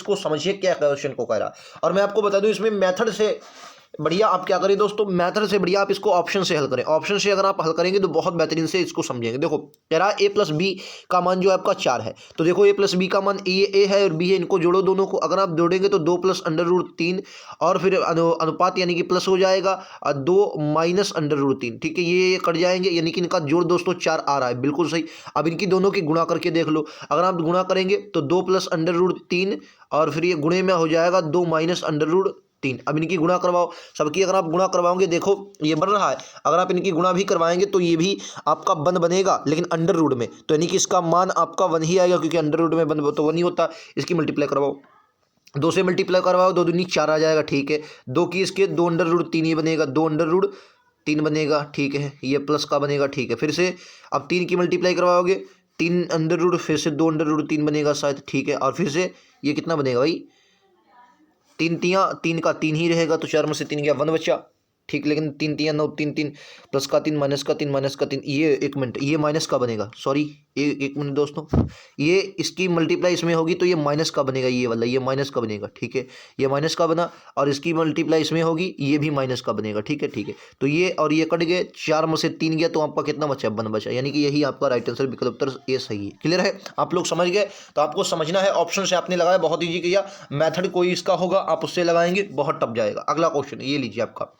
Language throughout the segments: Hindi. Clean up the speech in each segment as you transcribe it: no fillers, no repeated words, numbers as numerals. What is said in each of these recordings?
इसको समझिए क्या क्वेश्चन को कह रहा है। और मैं आपको बता दूं इसमें मेथड से बढ़िया आप क्या करें दोस्तों, मेथड से बढ़िया आप इसको ऑप्शन से हल करें। ऑप्शन से अगर आप हल करेंगे तो बहुत बेहतरीन से इसको समझेंगे। देखो कह रहा है ए प्लस बी का मान जो है आपका 4 है, तो देखो ए प्लस बी का मान ए है और बी है, इनको जोड़ो दोनों को। अगर आप जोड़ेंगे तो 2 प्लस अंडर रूट 3 और फिर अनुपात यानी कि प्लस हो जाएगा, और 2 माइनस अंडर रूट 3, ठीक है, ये कट जाएंगे, यानी कि इनका जोड़ दोस्तों 4 आ रहा है, बिल्कुल सही। अब इनकी दोनों की गुणा करके देख लो, अगर आप गुणा करेंगे तो 2 प्लस अंडर रूट 3 और फिर ये गुणे में हो जाएगा 2 माइनस अंडर रूट 3। अब इनकी गुणा करवाओ, सबकी अगर आप गुणा करवाओगे देखो ये बन रहा है, अगर आप इनकी गुणा भी करवाएंगे तो ये भी आपका 1 बनेगा, लेकिन अंडर रूट में, तो यानी कि इसका मान आपका 1 ही आएगा, क्योंकि अंडर रूट में 1 तो 1 ही होता है। इसकी मल्टीप्लाई करवाओ, 2 से मल्टीप्लाई करवाओ, 2 दूनी 4 आ जाएगा, ठीक है। 2 की इसके 2 अंडर रूट 3 ही बनेगा, 2 अंडर रूट 3 बनेगा, ठीक है, ये प्लस का बनेगा, ठीक है। फिर से अब 3 की मल्टीप्लाई करवाओगे, 3 अंडर रूट फिर से 2 अंडर रूट 3 बनेगा शायद, ठीक है। और फिर से ये कितना बनेगा भाई, 3 का 3 ही रहेगा, तो 4 में से 3 गया 1 बचा, ठीक। लेकिन 3 3 9, 3 3 प्लस का 3 माइनस का 3 माइनस का 3, ये 1 मिनट, ये माइनस का बनेगा, सॉरी एक मिनट दोस्तों, ये इसकी मल्टीप्लाई इसमें होगी तो ये माइनस का बनेगा, ये वाला ये माइनस का बनेगा, ठीक है, ये माइनस का बना। और इसकी मल्टीप्लाई इसमें होगी, ये भी माइनस का बनेगा, ठीक है, ठीक है। तो ये और ये कट गए, 4 में से 3 गया, तो आपका कितना बचा, 1 बचा, यानी कि यही आपका राइट आंसर विकल्प उत्तर ये सही है। क्लियर है, आप लोग समझ गए। तो आपको समझना है, ऑप्शन से आपने लगाया, बहुत ईजी किया। मेथड कोई इसका होगा आप उससे लगाएंगे, बहुत टफ जाएगा। अगला क्वेश्चन ये लीजिए आपका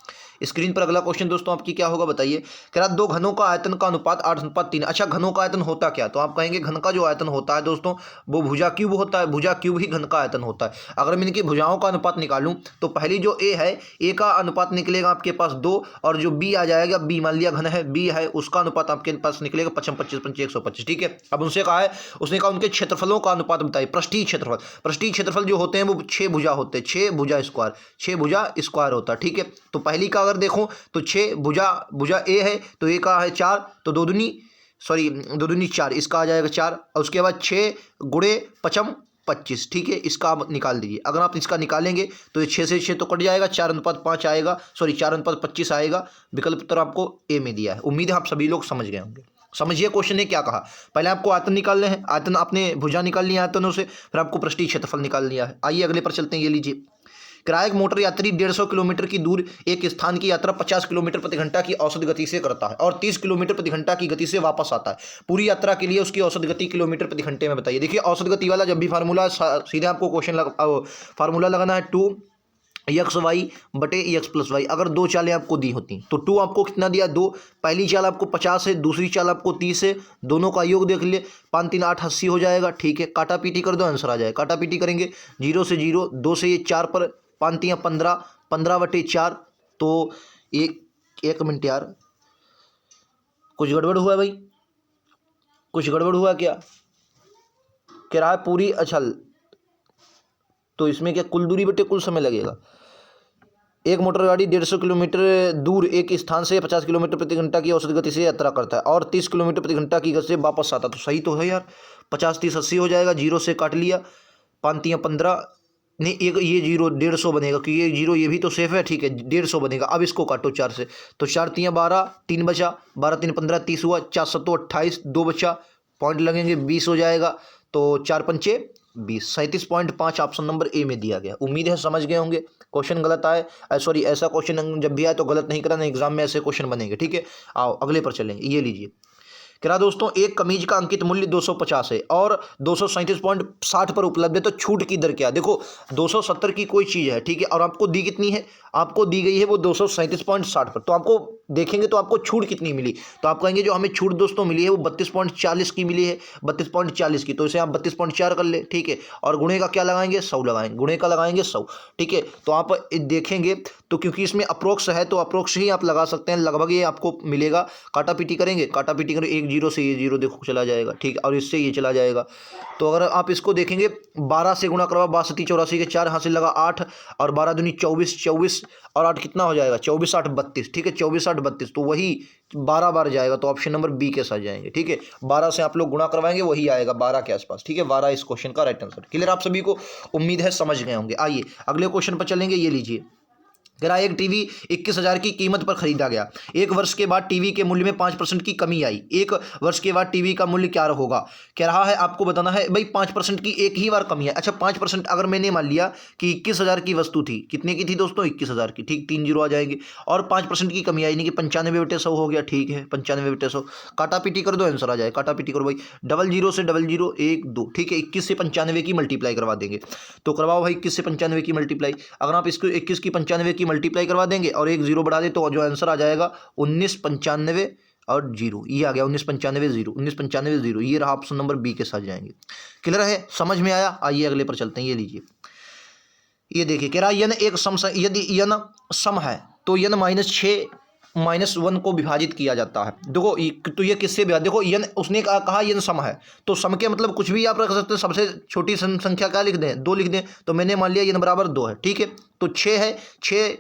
स्क्रीन पर, अगला क्वेश्चन दोस्तों आपकी क्या होगा बताइए। कह रहा 2 घनों का आयतन का अनुपात 8:3। अच्छा, घनों का आयतन होता क्या, तो आप कहेंगे घन का जो आयतन होता है दोस्तों वो भुजा क्यूब होता है, भुजा क्यूब ही घन का आयतन होता है। अगर मैं इनकी भुजाओं का अनुपात निकालूं तो पहली जो ए है, ए का अनुपात निकलेगा आपके पास 2, और जो बी आ जाएगा, बी मान लिया घन है, बी है, उसका अनुपात आपके पास निकलेगा 55 25 25 125, ठीक है। अब उनसे कहा है, उसने कहा उनके क्षेत्रफलों का अनुपात बताइए। पृष्ठीय क्षेत्रफल, पृष्ठीय क्षेत्रफल जो होते हैं वो 6 भुजा होते हैं, 6 भुजा स्क्वायर, 6 भुजा स्क्वायर होता है, ठीक है। तो पहली का अगर देखो तो 6 भुजा ए है, तो ए का है 4, तो 2 दूनी 4, इसका आ जाएगा 4, और उसके बाद 6 गुणे 55 25, ठीक है। इसका आप निकाल दीजिए, अगर आप इसका निकालेंगे तो ये 6 से 6 तो कट जाएगा, 4:5 आएगा, सॉरी 4:25 आएगा। विकल्प उत्तर आपको ए में दिया है। उम्मीद है आप सभी लोग समझ गए होंगे। समझिए क्वेश्चन ने क्या कहा, पहले आपको आयतन निकालने हैं, आयतन आपने भुजा निकाल लिया आयतनों से, फिर आपको पृष्ठीय क्षेत्रफल निकाल लिया है। आइए अगले पर चलते हैं, ये लीजिए। किराया एक मोटर यात्री 150 किलोमीटर की दूर एक स्थान की यात्रा 50 किलोमीटर प्रति घंटा की औसत गति से करता है और 30 किलोमीटर प्रति घंटा की गति से वापस आता है। पूरी यात्रा के लिए उसकी औसत गति किलोमीटर प्रति घंटे में बताइए। देखिए औसत गति वाला जब भी फार्मूला, सीधे आपको फार्मूला लगाना है 2 एक्स वाई बटे एक्स प्लस वाई। अगर 2 चालें आपको दी होती तो 2 आपको कितना दिया, 2, पहली चाल आपको 50 है, दूसरी चाल आपको 30 है, दोनों का योग देख लिए, 5 3 8 80 हो जाएगा, ठीक है। काटा पीटी कर दो, आंसर आ जाए। काटा पीटी करेंगे, 0 से 0, 2 से ये 4 पर, 5 3 15, 15 बटे 4, तो एक मिनट यार, कुछ गड़बड़ हुआ भाई, कुछ गड़बड़ हुआ क्या, किराया पूरी, अच्छा तो इसमें क्या कुल दूरी बटे कुल समय लगेगा। एक मोटर गाड़ी 150 किलोमीटर दूर एक स्थान से 50 किलोमीटर प्रति घंटा की औसत गति से यात्रा करता है और 30 किलोमीटर प्रति घंटा की गति से वापस आता है। तो सही तो है यार, 50 30 80 हो जाएगा, 0 से काट लिया, 5 3 15, नहीं एक ये 0 150 बनेगा, क्योंकि ये 0 ये भी तो सेफ है, ठीक है, 150 बनेगा। अब इसको काटो 4 से, तो 4 3 12, 3 बचा, 12 3 15, 30 हुआ, 4 7 28, 2 बचा, पॉइंट लगेंगे, 20 हो जाएगा, तो 4 पंचे 20, 37.5 ऑप्शन नंबर ए में दिया गया। उम्मीद है समझ गए होंगे। क्वेश्चन गलत आए, सॉरी ऐसा क्वेश्चन जब भी आए तो गलत नहीं कराना, एग्जाम में ऐसे क्वेश्चन बनेंगे, ठीक है। आओ अगले पर चलेंगे, ये लीजिए। कह दोस्तों एक कमीज का अंकित मूल्य 250 है और 237.60 पर उपलब्ध है, तो छूट की दर क्या। देखो 270 की कोई चीज़ है, ठीक है, और आपको दी कितनी है, आपको दी गई है वो 237.60 पर, तो आपको देखेंगे तो आपको छूट कितनी मिली, तो आप कहेंगे जो हमें छूट दोस्तों मिली है वो 32.40 की मिली है, 32.40 की, तो इसे आप 32.4 कर ले, ठीक है। और गुणे का क्या लगाएंगे, 100 लगाएंगे, गुणे का लगाएंगे 100, ठीक है। तो आप देखेंगे तो क्योंकि इसमें अप्रोक्स है तो अप्रोक्स ही आप लगा सकते हैं, लगभग ये आपको मिलेगा। काटा पीटी करेंगे, काटा पीटी करेंगे, एक 0 से ये 0 देखो चला जाएगा, ठीक है, और इससे ये चला जाएगा। तो अगर आप इसको देखेंगे 12 से गुणा करवा, 62 84 के 4 हासिल लगा 8, और 12 दूनी 24, 24 और 8 कितना हो जाएगा, 24 8 32, ठीक है, 24 8 32, तो वही 12 बार जाएगा, तो ऑप्शन नंबर बी के साथ जाएंगे, ठीक है। 12 से आप लोग गुणा करवाएंगे, वही आएगा 12 के आसपास, ठीक है। 12 इस क्वेश्चन का राइट आंसर। क्लियर आप सभी को, उम्मीद है समझ गए होंगे। आइए अगले क्वेश्चन पर चलेंगे, ये लीजिए। कह रहा है एक टीवी 21,000 की कीमत पर खरीदा गया, एक वर्ष के बाद टीवी के मूल्य में 5% की कमी आई, एक वर्ष के बाद टीवी का मूल्य क्या होगा। कह रहा है आपको बताना है भाई 5% की एक ही बार कमी है। अच्छा 5% अगर मैंने मान लिया कि 21,000 की वस्तु थी, कितने की थी दोस्तों 21,000 की, ठीक 3 जीरो आ जाएंगे, और 5% की कमी आई यानी कि 95/100 हो गया, ठीक है 95/100, काटा पीटी कर दो आंसर आ जाए, काटा पीटी करो भाई, 00 से 00 1 2, ठीक है 21 से 95 की मल्टीप्लाई करवा देंगे, तो करवाओ भाई 21 से 95 की मल्टीप्लाई। अगर आप इसको 21 की 95 की मल्टीप्लाई करवा देंगे और एक जीरो बढ़ा दे तो जो आंसर आ जाएगा 1995 और जीरो, ये आ गया 1995 जीरो, 1995 जीरो, ये रहा ऑप्शन नंबर बी के साथ जाएंगे। क्लियर है, समझ में आया। आइए अगले पर चलते हैं, ये लीजिए, ये देखिए कह रहा है यन एक सम, यदि यन सम है तो यन -6 - 1 को विभाजित किया जाता है। देखो तो ये किससे विभाजित, देखो यन उसने कहा यन सम है, तो सम के मतलब कुछ भी आप रख सकते हैं, सबसे छोटी संख्या क्या लिख दें 2 लिख दें, तो मैंने मान लिया यन बराबर 2 है, ठीक है, तो 6 है, 6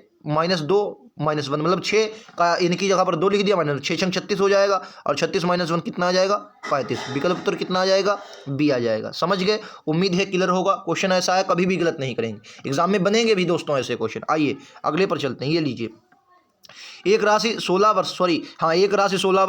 - 2 - 1 मतलब 6 का इनकी जगह पर 2 लिख दिया, माइनस 6 6 36 हो जाएगा, और 36 - 1 कितना आ जाएगा 35, विकल्प उत्तर कितना आ जाएगा बी आ जाएगा। समझ गए, उम्मीद है क्लियर होगा। क्वेश्चन ऐसा है कभी भी गलत नहीं करेंगे, एग्जाम में बनेंगे भी दोस्तों ऐसे क्वेश्चन। आइए अगले पर चलते हैं, ये लीजिए एक राशि 16 वर्ष सॉरी हाँ एक राशि 16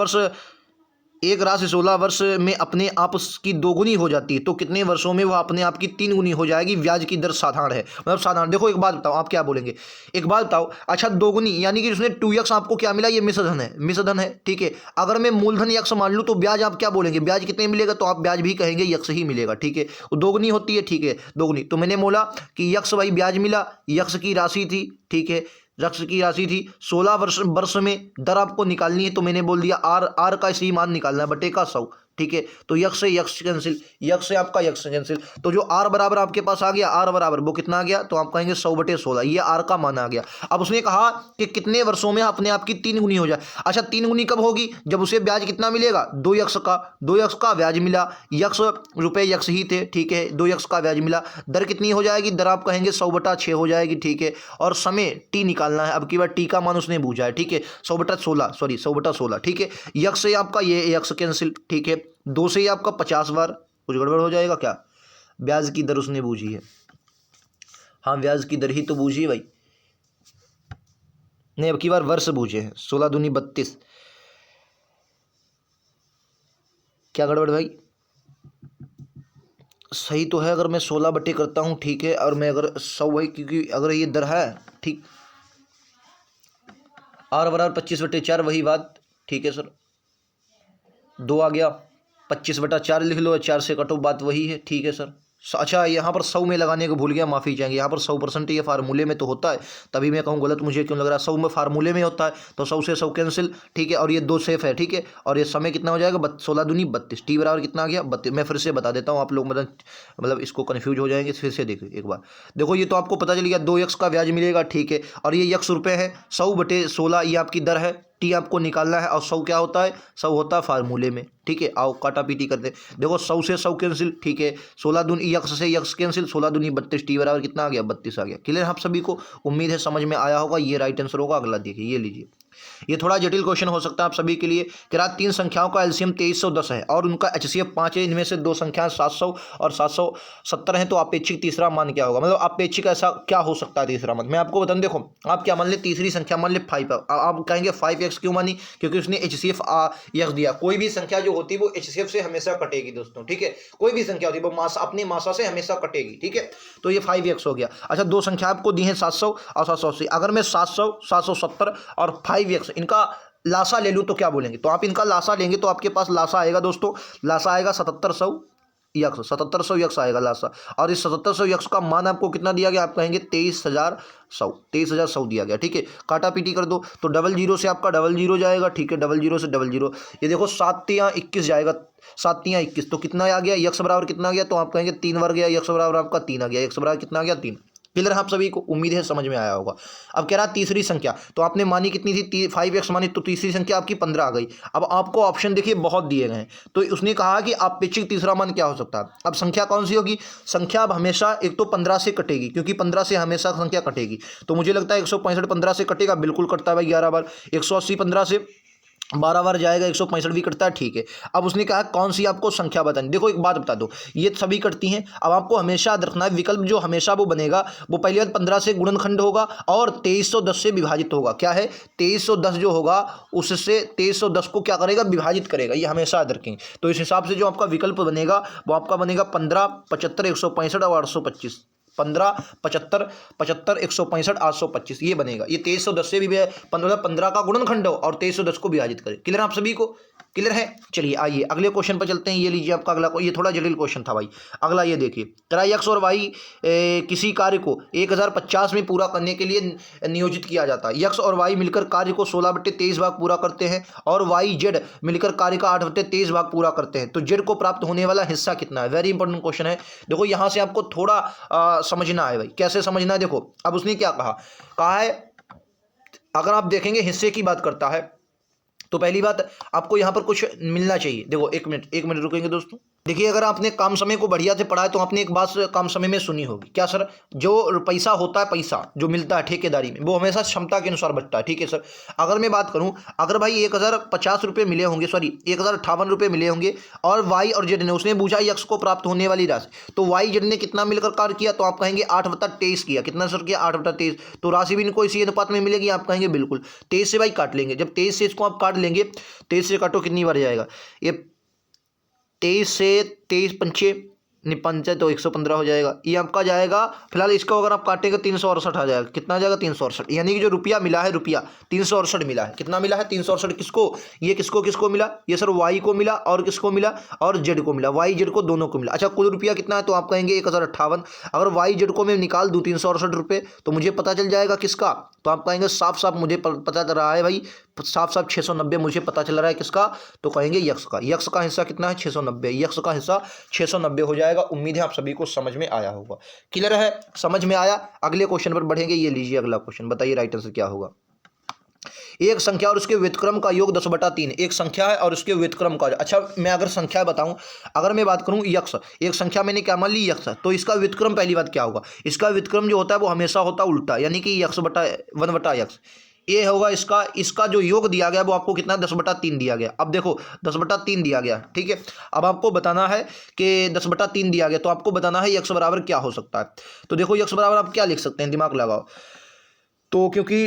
वर्ष में अपने आप की दोगुनी हो जाती है, तो कितने वर्षों में वह अपने आप की 3 गुनी हो जाएगी। ब्याज की दर साधारण है, मतलब साधारण। देखो एक बात बताओ, आप क्या बोलेंगे, एक बात बताओ, अच्छा दोगुनी यानी कि उसने 2x आपको क्या मिला, ये मिश्रधन है, ठीक है। अगर मैं मूलधन यक्ष मान लूँ तो ब्याज आप क्या बोलेंगे, ब्याज कितने मिलेगा, तो आप ब्याज भी कहेंगे यक्ष ही मिलेगा, ठीक है। दोगुनी होती है, ठीक है दोगुनी, तो मैंने बोला कि यक्ष भाई ब्याज मिला, यक्ष की राशि थी, ठीक है, यक्ष की राशि थी 16 वर्ष में दर आपको निकालनी है, तो मैंने बोल दिया आर का इसी मान निकालना है बटे का 100, ठीक है। तो यक्ष से यक्ष कैंसिल, यक्ष से आपका यक्ष कैंसिल, तो जो आर बराबर आपके पास आ गया, आर बराबर वो कितना आ गया, तो आप कहेंगे 100/16, ये आर का मान आ गया। अब उसने कहा कि कितने वर्षों में अपने आप की 3 गुनी हो जाए। अच्छा 3 गुनी कब होगी, जब उसे ब्याज कितना मिलेगा 2x का ब्याज मिला, यक्ष रुपए यक्ष ही थे, ठीक है, 2x का ब्याज मिला, दर कितनी हो जाएगी, दर आप कहेंगे 100/6 हो जाएगी, ठीक है। और समय टी निकालना है, अब की बार टी का मान उसने पूछा है, ठीक है, 100/16 ठीक है। यक्ष से आपका ये यक्ष कैंसिल, ठीक है, 2 से ही आपका 50 बार, कुछ गड़बड़ हो जाएगा क्या, ब्याज की दर उसने बूझी है, हाँ ब्याज की दर ही तो बूझी है भाई, नहीं अब की बार वर्ष बूझे हैं, 16 दूनी 32, क्या गड़बड़ भाई, सही तो है। अगर मैं 16 बटे करता हूँ, ठीक है, और मैं अगर 100 भाई, क्योंकि अगर ये दर है, ठीक, आर बराबर 25/4 वही बात, ठीक है सर, 2 आ गया, 25/4 लिख लो, 4 से कटो, बात वही है, ठीक है सर। अच्छा यहाँ पर 100 में लगाने को भूल गया, माफ़ी चाहेंगे, यहाँ पर 100% ये फार्मूले में तो होता है, तभी मैं कहूँ गलत मुझे क्यों लग रहा है, 100 में फार्मूले में होता है, तो 100 से 100 कैंसिल, ठीक है, और ये 2 सेफ है, ठीक है, और ये समय कितना हो जाएगा 16 दूनी 32, टी बराबर कितना आ गया 32। मैं फिर से बता देता हूँ, आप लोग मतलब इसको कन्फ्यूज हो जाएंगे, फिर से देखिए एक बार, देखो ये तो आपको पता चल गया 2x का ब्याज मिलेगा, ठीक है, और ये यक्ष रुपये है, 100/16 ये आपकी दर है, टी आपको निकालना है, और 100 क्या होता है, 100 होता है फार्मूले में, ठीक है। आओ काटा पीटी करते, देखो 100 से 100 कैंसिल, ठीक है, 16 दूनी यक्ष से यक्ष कैंसिल, 16 दूनी 32, टी बराबर कितना आ गया 32 आ गया। क्लियर है आप सभी को, उम्मीद है समझ में आया होगा, ये राइट आंसर होगा। अगला देखिए, ये लीजिए, ये थोड़ा जटिल क्वेश्चन हो सकता है आप सभी के लिए। कि रात 3 संख्याओं का एलसीएम 2310 है और उनका एचसीएफ 5 है, इनमें से 2 संख्याएं 700 और 770 हैं, तो अपेक्षिक तीसरा मान क्या होगा, मतलब अपेक्षिक ऐसा क्या हो सकता है तीसरा मान। मैं आपको बताऊं, देखो आप क्या मान ले, तीसरी संख्या मान ले 5, आप कहेंगे 5x क्यों मानी, क्योंकि उसने एचसीएफ यक्ष दिया। कोई भी संख्या जो होती है वो एचसीएफ से हमेशा कटेगी दोस्तों, ठीक है, कोई भी संख्या होती है वो मासा अपनी मासा से हमेशा कटेगी, ठीक है, तो ये 5x हो गया। अच्छा 2 संख्या आपको दी है 700 और 780, अगर मैं 700 770 और 5x इनका लासा ले लूँ तो क्या बोलेंगे, तो आप इनका लासा लेंगे तो आपके पास लासा आएगा दोस्तों, लासा आएगा 7700 यक्ष, 7700 यक्ष आएगा लासा, और इस 7700 यक्ष का मान आपको कितना दिया गया, आप कहेंगे 23,100 दिया गया, ठीक है। काटा पीटी कर दो तो 00 से आपका 00 जाएगा, ठीक है, 00 से 00, ये देखो 7 या 21 जाएगा, 7 या 21, तो कितना आ गया, यक्ष बराबर कितना आ गया, तो आप कहेंगे 3 वर्ग गया, यक्ष बराबर आपका 3 आ गया, यक्ष बराबर कितना आ गया 3। क्लियर है आप सभी को, उम्मीद है समझ में आया होगा। अब कह रहा है तीसरी संख्या, तो आपने मानी कितनी थी 5x मानी, तो तीसरी संख्या आपकी 15 आ गई। अब आपको ऑप्शन देखिए बहुत दिए गए हैं, तो उसने कहा कि अपेक्षिक तीसरा मान क्या हो सकता है। अब संख्या कौन सी होगी, संख्या अब हमेशा एक तो 15 से कटेगी, क्योंकि 15 से हमेशा संख्या कटेगी, तो मुझे लगता है 165 15 से कटेगा, बिल्कुल कटता है भाई 11 बार। 180 15 से 12 बार जाएगा, 165 भी कटता है, ठीक है। अब उसने कहा कौन सी आपको संख्या बतानी। देखो एक बात बता दो, ये सभी कटती हैं। अब आपको हमेशा याद रखना है विकल्प जो हमेशा वो बनेगा वो पहली बात 15 से गुणनखंड होगा और 2310 से विभाजित होगा। क्या है 2310 जो होगा उससे 2310 को क्या करेगा विभाजित करेगा, ये हमेशा याद रखेंगे। तो इस हिसाब से जो आपका विकल्प बनेगा वो आपका बनेगा 15, 75, 165 और 825। 15, 75, 75, 165, 825 ये बनेगा। ये 2310 से भी 15 का गुणनखंड हो और 2310 को विभाजित करे। क्लियर आप सभी को, क्लियर है। चलिए आइए अगले क्वेश्चन पर चलते हैं। ये लीजिए आपका अगला, ये थोड़ा जटिल क्वेश्चन था भाई। अगला ये देखिए, तेरा एक्स और वाई किसी कार्य को 1050 में पूरा करने के लिए नियोजित किया जाता है। एक्स और वाई मिलकर कार्य को 16/23 भाग पूरा करते हैं और वाई जेड मिलकर कार्य का 8/23 भाग पूरा करते हैं। तो जेड को प्राप्त होने वाला हिस्सा कितना है। वेरी इंपॉर्टेंट क्वेश्चन है। देखो यहाँ से आपको थोड़ा समझना है भाई। कैसे समझना है, देखो अब उसने क्या कहा है, अगर आप देखेंगे हिस्से की बात करता है तो पहली बात आपको यहां पर कुछ मिलना चाहिए। देखो एक मिनट रुकेंगे दोस्तों। देखिए अगर आपने काम समय को बढ़िया से पढ़ा है तो आपने एक बात काम समय में सुनी होगी। क्या सर, जो पैसा होता है, पैसा जो मिलता है ठेकेदारी में वो हमेशा क्षमता के अनुसार बचता है, ठीक है सर। अगर मैं बात करूं, अगर भाई 1050 रुपये मिले होंगे, सॉरी 1058 रुपये मिले होंगे और वाई और जेड ने, उसने पूछा यक्स को प्राप्त होने वाली राशि, तो वाई जेड ने कितना मिलकर कार्य किया, तो आप कहेंगे 8/23 किया। कितना सर किया 8/23। तो राशि भी इनको इसी अनुपात में मिलेगी, आप कहेंगे बिल्कुल। 23 से भाई काट लेंगे, जब 23 से इसको आप काट लेंगे, 23 से काटो कितनी बार जाएगा ये, 23 से 23 पंचे निपंचे तो 115 हो जाएगा। ये आपका जाएगा, फिलहाल इसको अगर आप काटेंगे 368 आ जाएगा। कितना आ जाएगा 368, यानी कि जो रुपया मिला है, रुपया 368 मिला है। कितना मिला है 368। किसको, ये किसको मिला, ये सर वाई को मिला और किसको मिला, और जेड को मिला। वाई जेड को दोनों को मिला। अच्छा कुल रुपया कितना है, तो आप कहेंगे 1058। अगर वाई जेड को मैं निकाल दूँ 368 रुपये तो मुझे पता चल जाएगा किसका, तो आप कहेंगे साफ साफ मुझे पता चल रहा है भाई, साफ साफ 690 मुझे पता चल रहा है किसका, तो कहेंगे यक्स का। यक्स का हिस्सा कितना है 690, यक्स का हिस्सा 690 हो जाएगा। उम्मीद है आप सभी को समझ में आया होगा। क्लियर है, समझ में आया। अगले क्वेश्चन पर बढ़ेंगे। ये लीजिए अगला क्वेश्चन, बताइए राइट आंसर क्या होगा। एक संख्या और उसके व्युत्क्रम का योग 10/3। एक संख्या है और उसके व्युत्क्रम का, अच्छा मैं अगर संख्या बताऊं, अगर मैं बात करूं यक्स, एक संख्या मैंने क्या मान ली यक्स, तो इसका व्युत्क्रम पहली बात क्या होगा, इसका व्युत्क्रम जो होता है वो हमेशा होता है उल्टा, यानी कि यक्स बटा 1/x। ये होगा इसका जो योग दिया गया वो आपको कितना 10/3 दिया गया। अब देखो 10/3 दिया गया, ठीक है। अब आपको बताना है कि 10/3 दिया गया, तो आपको बताना है यक्स बराबर क्या हो सकता है। तो देखो यक्स बराबर आप क्या लिख सकते हैं, दिमाग लगाओ। तो क्योंकि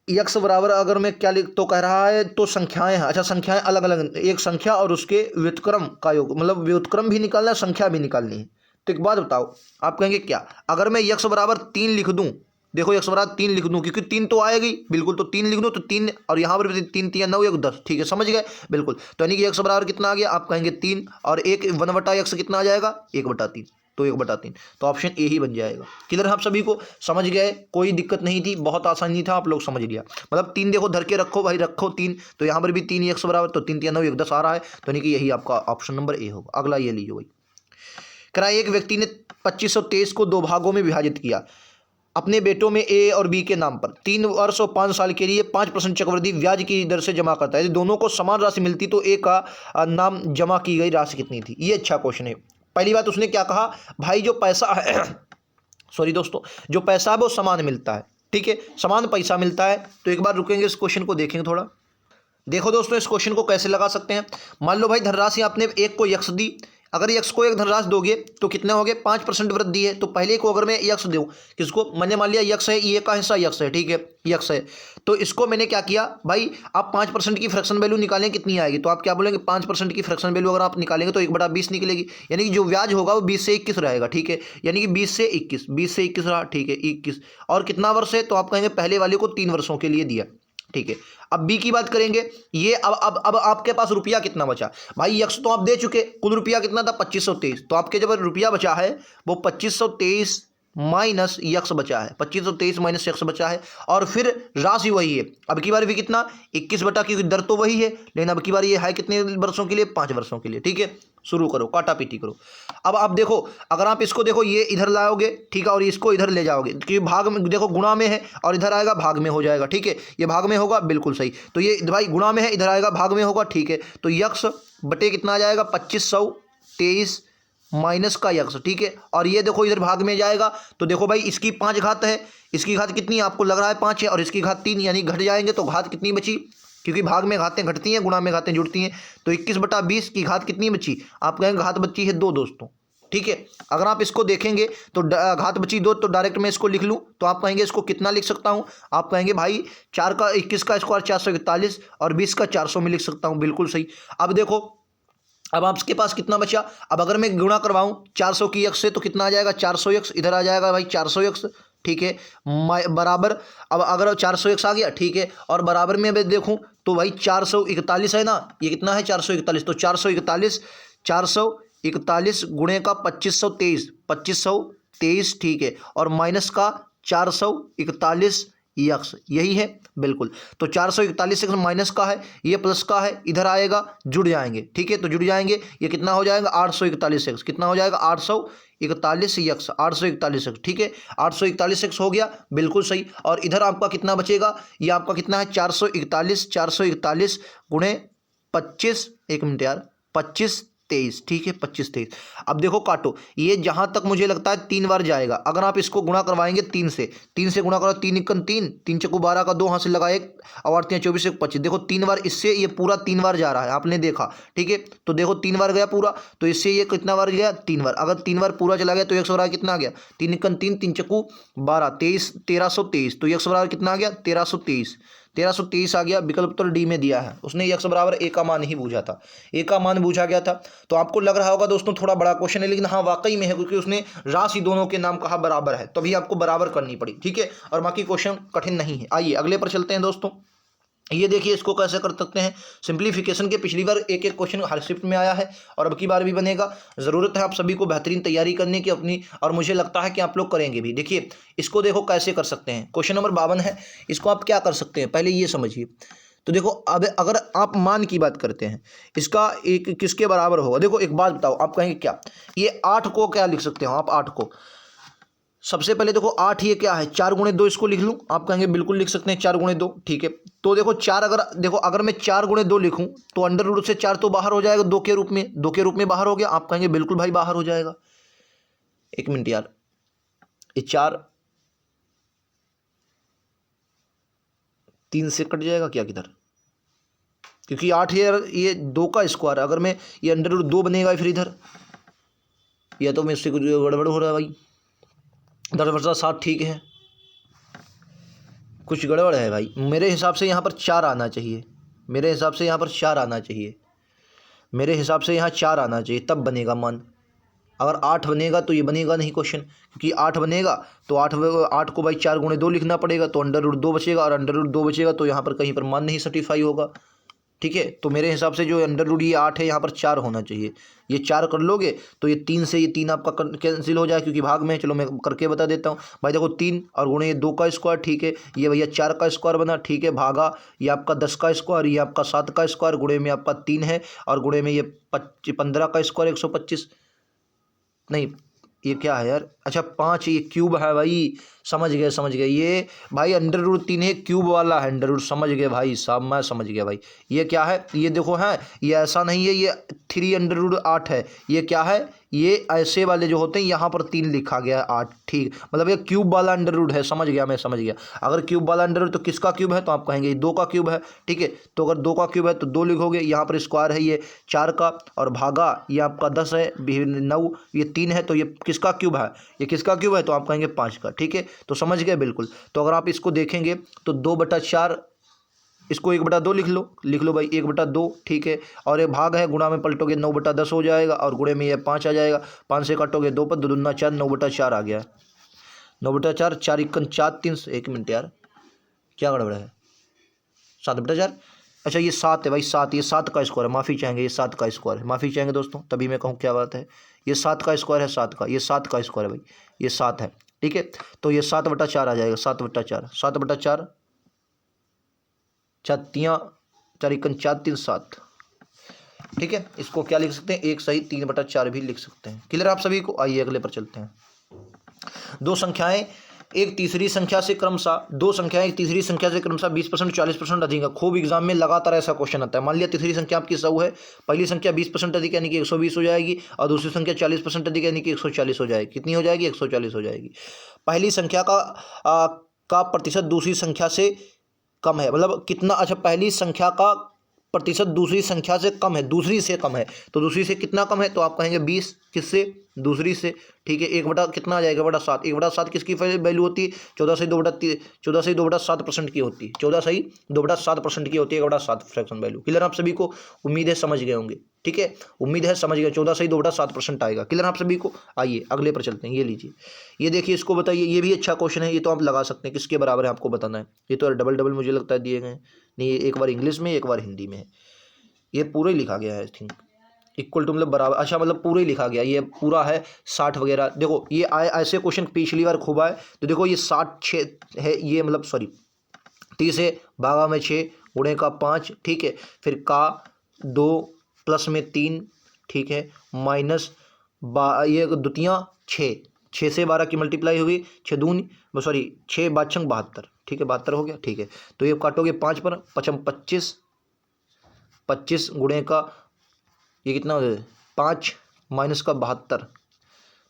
यक्स बराबर अगर मैं क्या लिख, तो कह रहा है तो संख्याएं हैं। अच्छा संख्याएं अलग अलग, एक संख्या और उसके व्युत्क्रम का योग, मतलब व्युत्क्रम भी निकालना है, संख्या भी निकालनी है। तो एक बात बताओ, आप कहेंगे क्या, अगर मैं यक्स बराबर 3 लिख दूं, देखो यक्स बराबर 3 लिख दूं, क्योंकि 3 तो आएगी बिल्कुल, तो 3 लिख दूं, तो 3 और यहाँ पर भी 3 3 9 1 10, ठीक है समझ गए बिल्कुल। तो यानी कि यक्स बराबर कितना आ गया, आप कहेंगे 3 और 1/x कितना आ जाएगा 1/3, तो 1/3, तो ऑप्शन ए ही बन जाएगा। क्लियर आप सभी को, समझ गए, कोई दिक्कत नहीं थी, बहुत आसानी था, आप लोग समझ लिया। मतलब 3 देखो धर के रखो भाई, रखो 3, तो यहाँ पर भी 3 यक्स बराबर, तो 3 3 9 1 10 आ रहा है, तो यानी कि यही आपका ऑप्शन नंबर ए होगा। अगला ये लीजिए भाई, करा एक व्यक्ति ने 2523 को 2 भागों में विभाजित किया अपने बेटों में ए और बी के नाम पर। 3 वर्ष और 5 साल के लिए 5% चक्रवृद्धि ब्याज की दर से जमा करता है। यदि दोनों को समान राशि मिलती तो ए का नाम जमा की गई राशि कितनी थी। ये अच्छा क्वेश्चन है। पहली बात उसने क्या कहा, भाई जो पैसा है सॉरी दोस्तों, जो पैसा है वो समान मिलता है, ठीक है, समान पैसा मिलता है। तो एक बार रुकेंगे, इस क्वेश्चन को देखेंगे थोड़ा। देखो दोस्तों इस क्वेश्चन को कैसे लगा सकते हैं। मान लो भाई धनराशि आपने एक को यक्स दी, अगर यक्स को एक धनराशि दोगे तो कितने हो गए 5% वृद्धि है। तो पहले को अगर मैं यक्स दूं, किसको, मैंने मान लिया यक्स है, ये का हिस्सा यक्स है, ठीक है यक्स है, तो इसको मैंने क्या किया भाई, आप 5% की फ्रैक्शन वैल्यू निकालें कितनी आएगी, तो आप क्या बोलेंगे 5% की फ्रैक्शन वैल्यू अगर आप निकालेंगे तो 1/20 निकलेगी, यानी कि जो ब्याज होगा वो 20 से 21 रहेगा, ठीक है, यानी कि 20 से 21 रहा, ठीक है 21। और कितना वर्ष है, तो आप कहेंगे पहले वाले को 3 वर्षों के लिए दिया, ठीक है। अब बी की बात करेंगे, ये अब आपके पास रुपया कितना बचा भाई, यक्स तो आप दे चुके, कुल रुपया कितना था 2523, तो आपके जब रुपया बचा है वो 2523 माइनस यक्स बचा है, 2523 माइनस यक्स बचा है, और फिर राशि वही है। अब की बार भी कितना 21 बटा, क्योंकि दर तो वही है, लेकिन अब की बार ये है कितने वर्षों के लिए 5 वर्षों के लिए, ठीक है। शुरू करो, काटा पीटी करो। अब आप देखो, अगर आप इसको देखो ये इधर लाओगे, ठीक है, और इसको इधर ले जाओगे, क्योंकि भाग में देखो गुणा में है और इधर आएगा भाग में हो जाएगा, ठीक है, ये भाग में होगा बिल्कुल सही। तो ये भाई गुणा में है, इधर आएगा भाग में होगा, ठीक है। तो यक्स बटे कितना आ जाएगा 2523 माइनस का यक्स, ठीक है, और ये देखो इधर भाग में जाएगा, तो देखो भाई इसकी 5 घात है, इसकी घात कितनी आपको लग रहा है 5 है, और इसकी घात 3, यानी घट जाएंगे तो घात कितनी बची क्योंकि भाग में घातें घटती हैं, गुणा में घातें जुड़ती हैं। तो 21/20 की घात कितनी बची? आप कहेंगे घात बची है 2 दोस्तों, ठीक है। अगर आप इसको देखेंगे तो घात बची 2, तो डायरेक्ट मैं इसको लिख लूँ तो आप कहेंगे इसको कितना लिख सकता हूँ? आप कहेंगे भाई 4 का 21 का स्क्वायर 441 और 20 का 400 में लिख सकता हूँ। बिल्कुल सही। अब देखो, अब आपके पास कितना बचा? अब अगर मैं गुणा करवाऊँ 400 की x से तो कितना आ जाएगा? 400x इधर आ जाएगा भाई 400x, ठीक है। बराबर, अब अगर 400x आ गया, ठीक है, और बराबर में मैं देखूं तो भाई 441 है ना, ये कितना है? 441। तो 441 गुणे का 2523, ठीक है, और माइनस का 441 यक्स, यही है बिल्कुल। तो 441 एक्स माइनस का है, ये प्लस का है, इधर आएगा, जुड़ जाएंगे, ठीक है। तो जुड़ जाएंगे, ये कितना हो जाएगा? 841 एक्स। कितना हो जाएगा? 841 यक्स, 841 एक्स, ठीक है। 841 एक्स हो गया, बिल्कुल सही। और इधर आपका कितना बचेगा? ये आपका कितना है? 441 गुणे 25, एक मिनट यार, 2523, ठीक है, 2523। अब देखो काटो, ये जहां तक मुझे लगता है 3 बार जाएगा। अगर आप इसको गुणा करवाएंगे 3 से गुणा करो, 3 × 3, 3 × 12 का 2 हाथ से लगा 1 और 3 × 24 = 25। देखो 3 बार इससे ये पूरा 3 बार जा रहा है, आपने देखा, ठीक है। तो देखो 3 बार गया पूरा, तो इससे ये कितना बार गया? 3 बार। अगर 3 बार पूरा चला गया तो x बराबर कितना आ गया? 3 × 3, 3 × 12, 1323। तो x बराबर कितना आ गया? 1323 आ गया। विकल्प उत्तर डी में दिया है, उसने x बराबर a का मान ही पूछा था, a का मान पूछा गया था। तो आपको लग रहा होगा दोस्तों थोड़ा बड़ा क्वेश्चन है, लेकिन हाँ वाकई में है, क्योंकि उसने राशि दोनों के नाम कहा बराबर है, तभी आपको बराबर करनी पड़ी, ठीक है। और बाकी क्वेश्चन कठिन नहीं है। आइए अगले पर चलते हैं दोस्तों। ये देखिए इसको कैसे कर सकते हैं सिंप्लीफिकेशन के। पिछली बार एक क्वेश्चन हर शिफ्ट में आया है और अब की बार भी बनेगा। ज़रूरत है आप सभी को बेहतरीन तैयारी करने की अपनी, और मुझे लगता है कि आप लोग करेंगे भी। देखिए इसको देखो कैसे कर सकते हैं। क्वेश्चन नंबर 52 है, इसको आप क्या कर सकते हैं पहले ये समझिए। तो देखो अब अगर आप मान की बात करते हैं, इसका एक किसके बराबर होगा? देखो एक बात बताओ, आप कहेंगे क्या? ये 8 को क्या लिख सकते हो आप? 8 को सबसे पहले देखो 8 ये क्या है? 4 × 2 इसको लिख लूँ? आप कहेंगे बिल्कुल लिख सकते हैं 4 × 2, ठीक है। तो देखो 4 अगर मैं 4 × 2 लिखूँ तो अंडर रूट से 4 तो बाहर हो जाएगा, 2 के रूप में बाहर हो गया। आप कहेंगे बिल्कुल भाई बाहर हो जाएगा। एक मिनट यार, ये 4 3 से कट जाएगा क्या किधर? क्योंकि 8 ये 2 का स्क्वायर, अगर मैं ये अंडर रूट 2 बनेगा फिर इधर, या तो मैं इससे कुछ गड़बड़ हो रहा है भाई। 10/7, ठीक है, कुछ गड़बड़ है भाई। मेरे हिसाब से यहाँ पर 4 आना चाहिए, मेरे हिसाब से यहाँ पर 4 आना चाहिए, मेरे हिसाब से यहाँ 4 आना चाहिए, तब बनेगा मान। अगर 8 बनेगा तो ये बनेगा नहीं क्वेश्चन, क्योंकि 8 बनेगा तो 8 को भाई 4 × 2 लिखना पड़ेगा, तो अंडर रूट 2 बचेगा, और अंडर रूट 2 बचेगा तो यहाँ पर कहीं पर मान नहीं सेटिस्फाई होगा, ठीक है। तो मेरे हिसाब से जो अंडर रूट ये 8 है, यहाँ पर 4 होना चाहिए। ये 4 कर लोगे तो ये 3 से ये 3 आपका कैंसिल हो जाए, क्योंकि भाग में। चलो मैं करके बता देता हूँ भाई। देखो 3 और गुणे ये 2 का स्क्वायर, ठीक है, ये भैया 4 का स्क्वायर बना, ठीक है, भागा ये आपका 10 का स्क्वायर, ये आपका 7 का स्क्वायर, गुणे में आपका 3 है, और गुणे में ये 15 का स्क्वायर 125, नहीं ये क्या है यार? अच्छा 5, ये क्यूब है भाई, समझ गए ये भाई। अंडर रूट 3 है, क्यूब वाला है अंडर रूट, समझ गए भाई साहब, मैं समझ गया भाई। ये क्या है? ये देखो है, ये ऐसा नहीं है, ये 3 अंडर रूट 8 है। ये क्या है? ये ऐसे वाले जो होते हैं यहाँ पर 3 लिखा गया है 8, ठीक, मतलब ये क्यूब वाला अंडर रूट है। समझ गया, मैं समझ गया। अगर क्यूब वाला अंडर रूट तो किसका क्यूब है? तो आप कहेंगे 2 का क्यूब है, ठीक है। तो अगर 2 का क्यूब है तो 2 लिखोगे, यहाँ पर स्क्वायर है ये 4 का, और भागा ये आपका 10 है, 9 ये 3 है, तो ये किसका क्यूब है? ये किसका क्यूब है? तो आप कहेंगे 5 का, ठीक है। तो समझ गए बिल्कुल। तो अगर आप इसको देखेंगे तो 2/4, इसको 1/2 लिख लो भाई, 1/2, ठीक है। और ये भाग है, गुणा में पलटोगे 9/10 हो जाएगा, और गुणे में ये 5 आ जाएगा। 5 से काटोगे 2 पर 2 दूना 4, 9/4 आ गया। 9/4, 4 × 4 3, एक मिनट यार क्या गड़बड़ है? 7/4, अच्छा ये 7 है भाई, 7, ये 7 का स्क्वायर है, माफ़ी चाहेंगे, ये 7 का स्क्वायर है, माफ़ी चाहेंगे दोस्तों, तभी मैं कहूँ क्या बात है। ये 7 का स्क्वायर है, 7 का, ये 7 का स्क्वायर है भाई, ये 7 है, ठीक है। तो ये 7/4 आ जाएगा, 7/4, 7/4, 4 × 4 3 7, ठीक है। इसको क्या लिख सकते हैं? 1 सही 3/4 भी लिख सकते हैं। क्लियर आप सभी को? आइए अगले पर चलते हैं। दो संख्याएं एक तीसरी संख्या से क्रमशः 20% 40% अधिक है। खूब एग्जाम में लगातार ऐसा क्वेश्चन आता है। मान लिया तीसरी संख्या आपकी 100 है, पहली संख्या 20% अधिक यानी कि 120 हो जाएगी, और दूसरी संख्या 40% अधिक यानी कि 140 हो जाएगी। कितनी हो जाएगी? 140 हो जाएगी। पहली संख्या का प्रतिशत दूसरी संख्या से कम है, मतलब कितना, अच्छा पहली संख्या का प्रतिशत दूसरी संख्या से कम है, दूसरी से कम है, तो दूसरी से कितना कम है, तो आप कहेंगे 20, किससे, दूसरी से, ठीक है। 1 बटा कितना आ जाएगा, 1/7, 1/7 किसकी वैल्यू होती है, 14 से 2/7% की होती है, 14 से 2/7% की होती है 1/7 फ्रैक्शन वैल्यू। क्लियर आप सभी को, उम्मीद है समझ गए होंगे, ठीक है, उम्मीद है समझ गए, 14 से 2/7% आएगा। क्लियर आप सभी को। आइए अगले पर चलते हैं, ये लीजिए, ये देखिए, इसको बताइए, ये भी अच्छा क्वेश्चन है, ये तो आप लगा सकते हैं, किसके बराबर है आपको बताना है। ये तो डबल डबल मुझे लगता है दिए गए हैं, नहीं, एक बार इंग्लिश में एक बार हिंदी में है, ये पूरा ही लिखा गया है आई थिंक, इक्वल टू मतलब बराबर, अच्छा मतलब पूरा ही लिखा गया, ये पूरा है 60 वगैरह। देखो ये आए ऐसे क्वेश्चन पिछली बार खूब आए, तो देखो ये 60 है, ये मतलब सॉरी 30 है, भागा में 6, गुणे का 5, ठीक है, फिर का 2, प्लस में 3, ठीक है, माइनस ये द्वितीय 6, 6 से 12 की मल्टीप्लाई होगी, 6 दूनी सॉरी 6 बाछंग 72, ठीक है, 72 हो गया, ठीक है। तो ये काटोगे 5 पर, 25, 25 गुणे का ये कितना हो जाए 5 माइनस का 72,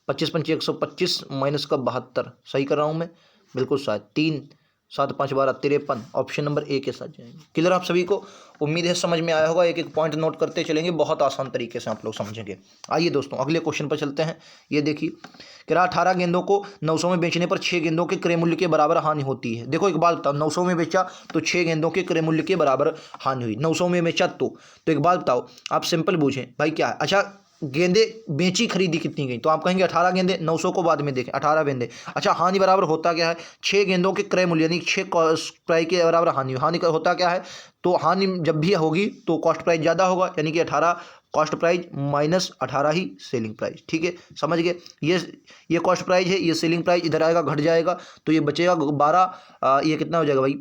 25 पंचे 125 माइनस का 72, सही कर रहा हूँ मैं, बिल्कुल शायद 3, 7 5 12 53, ऑप्शन नंबर ए के साथ जाएंगे। क्लियर आप सभी को, उम्मीद है समझ में आया होगा, एक एक पॉइंट नोट करते चलेंगे, बहुत आसान तरीके से आप लोग समझेंगे। आइए दोस्तों अगले क्वेश्चन पर चलते हैं, ये देखिए, कह रहा 18 गेंदों को 900 में बेचने पर 6 गेंदों के क्रय मूल्य के बराबर हानि होती है। देखो एक बात बताओ, 900 में बेचा तो 6 गेंदों के क्रय मूल्य के बराबर हानि हुई, 900 में बेचा तो एक बात बताओ, आप सिंपल पूछें भाई क्या है, अच्छा गेंदे बेची खरीदी कितनी गई, तो आप कहेंगे 18 गेंदे, 900 को बाद में देखें, 18 गेंदे, अच्छा हानि बराबर होता क्या है, 6 गेंदों के क्रय मूल्य यानी 6 कॉस्ट प्राइस के बराबर हानि, हानि का होता क्या है, तो हानि जब भी होगी तो कॉस्ट प्राइस ज़्यादा होगा, यानी कि 18 कॉस्ट प्राइस माइनस 18 ही सेलिंग प्राइस, ठीक है, समझ गए। ये कॉस्ट प्राइस है, ये सेलिंग प्राइस इधर आएगा घट जाएगा, तो ये बचेगा 12, ये कितना हो जाएगा भाई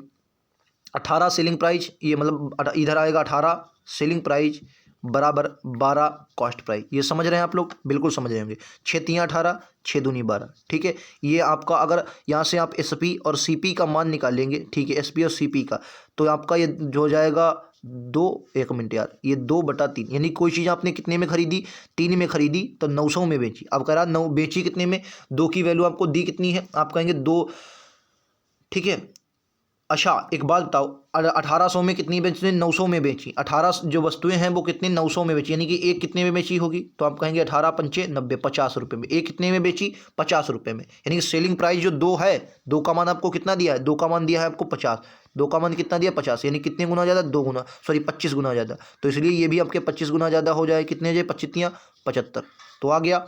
18 सेलिंग प्राइस, ये मतलब इधर आएगा 18 सेलिंग प्राइस बराबर 12 कॉस्ट प्राइस, ये समझ रहे हैं आप लोग, बिल्कुल समझ रहे होंगे। 6 3 18, 6 दूनी 12, ठीक है। ये आपका अगर यहाँ से आप एसपी और सीपी का मान निकालेंगे, ठीक है, एसपी और सीपी का, तो आपका ये जो हो जाएगा 2, 1 मिनट यार, ये 2/3, यानी कोई चीज़ आपने कितने में खरीदी, 3 में खरीदी तो 900 में बेची, अब कह रहा 9 बेची कितने में, 2 की वैल्यू आपको दी कितनी है, आप कहेंगे 2, ठीक है। अच्छा एक बात बताओ, 1800 में कितनी बेची, 900 में बेची, 18 जो वस्तुएं हैं वो कितने 900 में बेची, यानी कि एक कितने में बेची होगी, तो आप कहेंगे 18 पंचे 90, 50 रुपये में, एक कितने में बेची 50 रुपये में, यानी कि सेलिंग प्राइस जो 2 है, 2 का मान आपको कितना दिया है, 2 का मान दिया है आपको 50, 2 का मान कितना दिया 50, यानी कितने गुना ज़्यादा, 2 गुना सॉरी 25 गुना ज़्यादा, तो इसलिए ये भी आपके 25 गुना ज़्यादा हो जाए, कितने जाए 25 75, तो आ गया।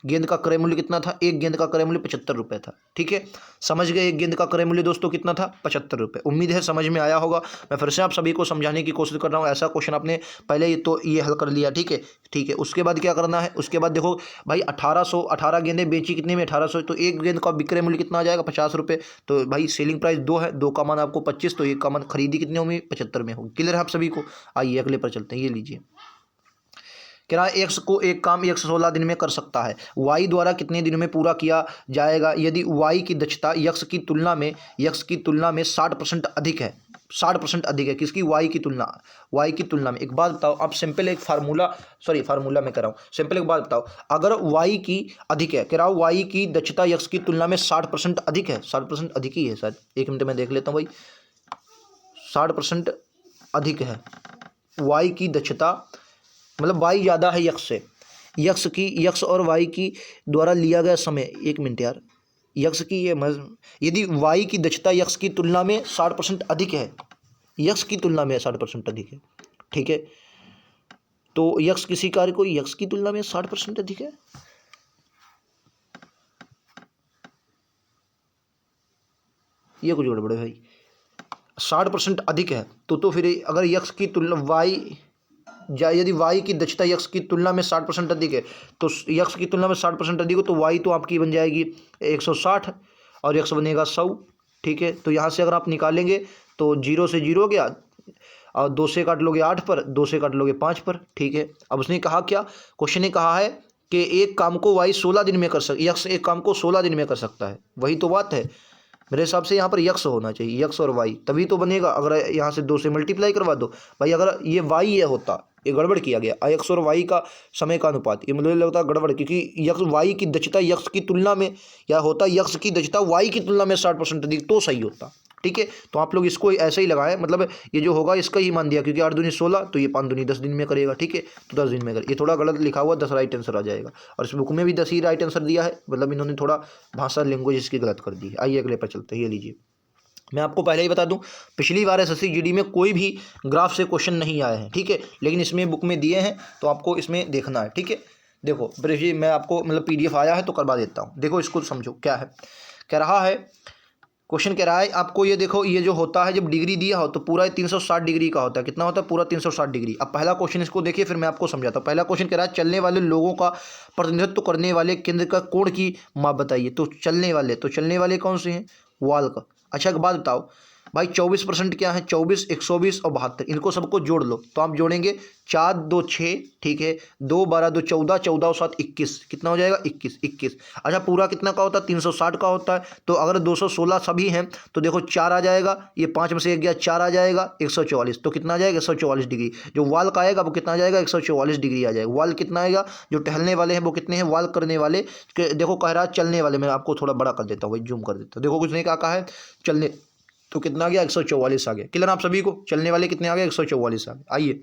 गेंद का क्रय मूल्य कितना था, एक गेंद का क्रय मूल्य 75 रुपये था, ठीक है, समझ गए। एक गेंद का क्रय मूल्य दोस्तों कितना था, 75 रुपये। उम्मीद है समझ में आया होगा, मैं फिर से आप सभी को समझाने की कोशिश कर रहा हूँ, ऐसा क्वेश्चन आपने पहले ये तो ये हल कर लिया, ठीक है, ठीक है। उसके बाद क्या करना है, उसके बाद देखो भाई 18 गेंदें बेची कितने में, 1800, तो एक गेंद का विक्रय मूल्य कितना आ जाएगा 50 रुपये, तो भाई सेलिंग प्राइस 2 है, 2 का मान आपको 25, तो एक का मान खरीदी कितने में 75 में होगी। क्लियर है आप सभी को। आइए अगले पर चलते हैं, ये लीजिए, कह रहा है एक्स को एक काम 116 दिन में कर सकता है, वाई द्वारा कितने दिनों में पूरा किया जाएगा यदि वाई की दक्षता यक्स की तुलना में 60% अधिक है, 60% अधिक है, किसकी, वाई की तुलना में। एक बात बताओ, आप सिंपल एक फार्मूला में कर रहा हूँ, सिंपल एक बात बताओ, अगर वाई की अधिक है, कह रहा हूँ वाई की दक्षता यक्स की तुलना में 60% अधिक है, 60% अधिक ही है सर, एक मिनट में देख लेता हूँ भाई, 60% अधिक है वाई की दक्षता, मतलब वाई ज़्यादा है यक्स से, यक्स और वाई की द्वारा लिया गया समय, एक मिनट यार, यक्स की ये यदि वाई की दक्षता यक्स की तुलना में 60% अधिक है, यक्स की तुलना में 60% अधिक है, ठीक है, तो यक्स किसी कार्य को यक्स की तुलना में 60% अधिक है, ये कुछ गड़बड़ है भाई, 60% अधिक है, तो फिर अगर यक्स की तुलना यदि वाई की दक्षता यक्स की तुलना में 60% अधिक है, तो यक्स की तुलना में 60% अधिक हो तो वाई तो आपकी बन जाएगी 160 और यक्स बनेगा 100, ठीक है। तो यहाँ से अगर आप निकालेंगे तो 0 से 0 हो गया, और 2 से काट लोगे 8 पर, 2 से काट लोगे 5 पर, ठीक है। अब उसने कहा क्या, क्वेश्चन ने कहा है कि एक काम को वाई 16 दिन में कर सकता, यक्स एक काम को 16 दिन में कर सकता है, वही तो बात है मेरे हिसाब से, यहाँ पर यक्स होना चाहिए, यक्स और वाई, तभी तो बनेगा। अगर यहाँ से 2 से मल्टीप्लाई करवा दो भाई, अगर ये वाई ये होता, ये गड़बड़ किया गया, यक्स और वाई का समय का अनुपात, ये मुझे लगता है गड़बड़, क्योंकि यक्स वाई की दक्षता यक्स की तुलना में, या होता यक्स की दक्षता वाई की तुलना में 60% अधिक, तो सही होता, ठीक है। तो आप लोग इसको ऐसे ही लगाएं, मतलब ये जो होगा इसका ही मान दिया, क्योंकि 8 दूनी 16, तो ये 5 दूनी 10 दिन में करेगा, ठीक है। तो 10 दिन में करेगा, ये थोड़ा गलत लिखा हुआ, 10 राइट आंसर आ जाएगा। और इस बुक में भी 10 ही राइट आंसर दिया है, मतलब इन्होंने थोड़ा भाषा लैंग्वेज इसकी गलत कर दी है। आइए अगले पर चलते हैं, ये लीजिए। मैं आपको पहले ही बता दूं, पिछली बार एसएससी जीडी में कोई भी ग्राफ से क्वेश्चन नहीं आए हैं, ठीक है, लेकिन इसमें बुक में दिए हैं, तो आपको इसमें देखना है, ठीक है। देखो ब्रीफली मैं आपको, मतलब पीडीएफ आया है तो करवा देता हूँ। देखो इसको समझो क्या है, कह रहा है, क्वेश्चन कह रहा है आपको, ये देखो ये जो होता है जब डिग्री दिया हो तो पूरा 360 डिग्री का होता है। कितना होता है? पूरा 360 डिग्री। अब पहला क्वेश्चन इसको देखिए, फिर मैं आपको समझाता हूँ। पहला क्वेश्चन कह रहा है चलने वाले लोगों का प्रतिनिधित्व करने वाले केंद्र का कोण की माप बताइए। तो चलने वाले कौन से हैं? वाल का। अच्छा एक बात बताओ भाई, 24% क्या है? 24, 120 और 72, इनको सबको जोड़ लो। तो आप जोड़ेंगे 4 2 6, ठीक है, 2 12 2 14, 14 और 7 21, कितना हो जाएगा? 21। अच्छा पूरा कितना का होता है? 360 का होता है। तो अगर 216 सभी हैं तो देखो 4 आ जाएगा, ये 5 में से 1 गया, 4 आ जाएगा, 144। तो कितना आ जाएगा? 144 डिग्री। जो वाल का आएगा वो कितना आ जाएगा? 144 डिग्री आ जाएगा। वाल कितना आएगा? जो टहलने वाले हैं वो कितने हैं? वाल करने वाले देखो कह रहा है चलने वाले, मैं आपको थोड़ा बड़ा कर देता हूँ भाई, जूम कर देता हूँ। देखो कुछ नहीं कहा है, चलने, तो कितना आ गया? 144 आ गया। क्लियर आप सभी को? चलने वाले कितने आ गए? 144 आ गए। आइए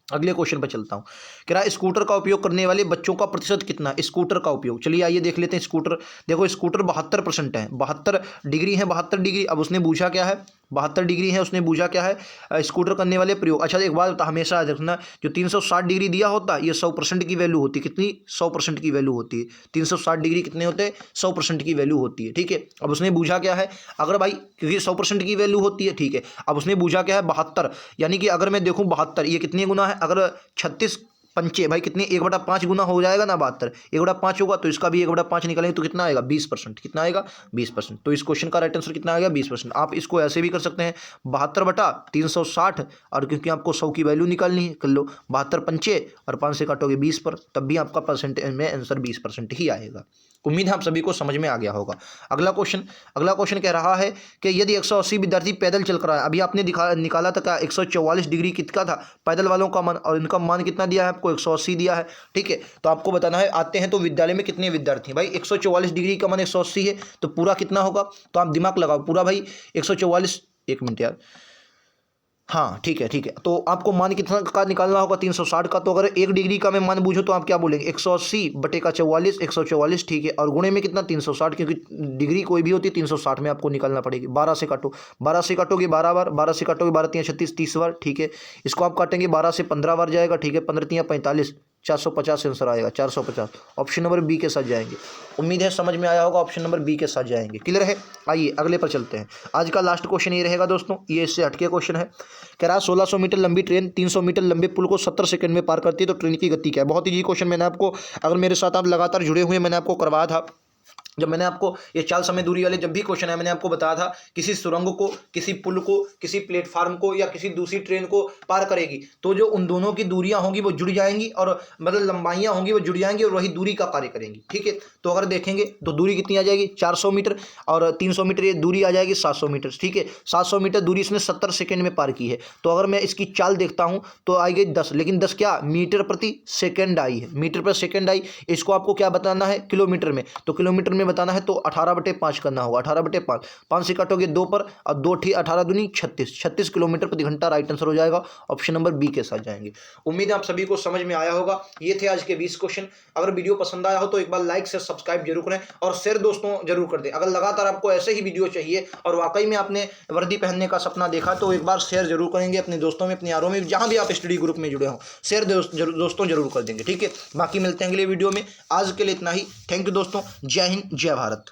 अगले क्वेश्चन पर चलता हूँ। कह रहा है स्कूटर का उपयोग करने वाले बच्चों का प्रतिशत कितना? स्कूटर का उपयोग, चलिए आइए देख लेते हैं। स्कूटर देखो, स्कूटर 72% है, 72 डिग्री है, 72 डिग्री। अब उसने पूछा क्या है? 72 डिग्री है, उसने पूछा क्या है? स्कूटर करने वाले प्रयोग। अच्छा एक बात हमेशा याद रखना, जो 360 डिग्री दिया होता है ये 100% की वैल्यू होती है। कितनी? 100% की वैल्यू होती है। 360 डिग्री कितने होते हैं? 100% की वैल्यू होती है, ठीक है। अब उसने पूछा क्या है? अगर भाई, क्योंकि 100% की वैल्यू होती है, ठीक है। अब उसने पूछा क्या है? 72, यानी कि अगर मैं देखूँ 72 ये कितने गुना है? अगर 36 पंचे भाई कितने? 1/5 गुना हो जाएगा ना 72, 1/5 होगा, तो इसका भी 1/5 निकालेंगे तो कितना आएगा? 20%। कितना आएगा? 20%। तो इस क्वेश्चन का राइट आंसर कितना आएगा? 20%। आप इसको ऐसे भी कर सकते हैं, 72/360, और क्योंकि आपको 100 की वैल्यू निकालनी है, कर लो 72 पंचे और 5 से काटोगे 20 पर, तब भी आपका परसेंटेज में आंसर 20% ही आएगा। उम्मीद है आप सभी को समझ में आ गया होगा। अगला क्वेश्चन कह रहा है कि यदि 180 विद्यार्थी पैदल चल कर आए, अभी आपने निकाला था क्या? 144 डिग्री कितना था पैदल वालों का मान, और इनका मान कितना दिया है आपको? 180 दिया है, ठीक है। तो आपको बताना है, आते हैं तो विद्यालय में कितने विद्यार्थी? भाई 144 डिग्री का मान 180 है, तो पूरा कितना होगा? तो आप दिमाग लगाओ, पूरा भाई 144, 1 मिनट यार, हाँ ठीक है। तो आपको मान कितना का निकालना होगा? 360 का। तो अगर 1 डिग्री का मैं मान बूझो तो आप क्या बोलेंगे? 180 बटे का 44, 144, ठीक है। और गुणे में कितना? 360, क्योंकि डिग्री कोई भी होती है 360 में आपको निकालना पड़ेगी। 12 से काटो, 12 से काटोगे 12 बार, 12 से काटोगे 12 3 36, 30 बार, ठीक है। इसको आप काटेंगे 12 से 15 बार जाएगा, ठीक है। 15 3 45, 450 आंसर आएगा, 450। ऑप्शन नंबर बी के साथ जाएंगे। उम्मीद है समझ में आया होगा, ऑप्शन नंबर बी के साथ जाएंगे। क्लियर है? आइए अगले पर चलते हैं। आज का लास्ट क्वेश्चन ये रहेगा दोस्तों, ये इससे हटके क्वेश्चन है। कह रहा है 1600 मीटर लंबी ट्रेन 300 मीटर लंबे पुल को 70 सेकंड में पार करती है, तो ट्रेन की गति क्या है? बहुत ही क्वेश्चन मैंने आपको, अगर मेरे साथ आप लगातार जुड़े हुए, मैंने आपको करवाया था। जब मैंने आपको ये चाल समय दूरी वाले जब भी क्वेश्चन है, मैंने आपको बताया था किसी सुरंग को, किसी पुल को, किसी प्लेटफार्म को या किसी दूसरी ट्रेन को पार करेगी, तो जो उन दोनों की दूरियां होंगी वो जुड़ जाएंगी, और मतलब लंबाइयां होंगी वो जुड़ जाएंगी, और वही दूरी का कार्य करेंगी, ठीक है। तो अगर देखेंगे तो दूरी कितनी आ जाएगी? 400 मीटर, और 300 मीटर ये दूरी आ जाएगी 700 मीटर, ठीक है। 700 मीटर दूरी इसने 70 सेकेंड में पार की है। तो अगर मैं इसकी चाल देखता हूँ तो आई गई 10, लेकिन 10 क्या? मीटर प्रति सेकेंड आई है, मीटर पर सेकेंड आई। इसको आपको क्या बताना है? किलोमीटर में। तो किलोमीटर में बताना है तो 18/5 करना होगा, 18/5, 5 से काटोगे 2 पर, और 2 ठी 18 दूनी 36 किलोमीटर प्रति घंटा राइट आंसर हो जाएगा। ऑप्शन नंबर बी के साथ जाएंगे। उम्मीद है आप सभी को समझ में आया होगा। ये थे आज के 20 क्वेश्चन। अगर वीडियो पसंद आया हो तो एक बार लाइक से सब्सक्राइब जरूर करें, और शेयर दोस्तों जरूर कर दें। अगर लगातार आपको ऐसे ही वीडियो चाहिए और वाकई में आपने वर्दी पहनने का सपना देखा, तो एक बार शेयर जरूर करेंगे अपने दोस्तों में, अपने यारों में, जहां भी आप स्टडी ग्रुप में जुड़े हों, शेयर दोस्तों जरूर कर देंगे, ठीक है। बाकी मिलते हैं अगले वीडियो में। आज के लिए इतना ही। थैंक यू दोस्तों। जय हिंद, जय भारत।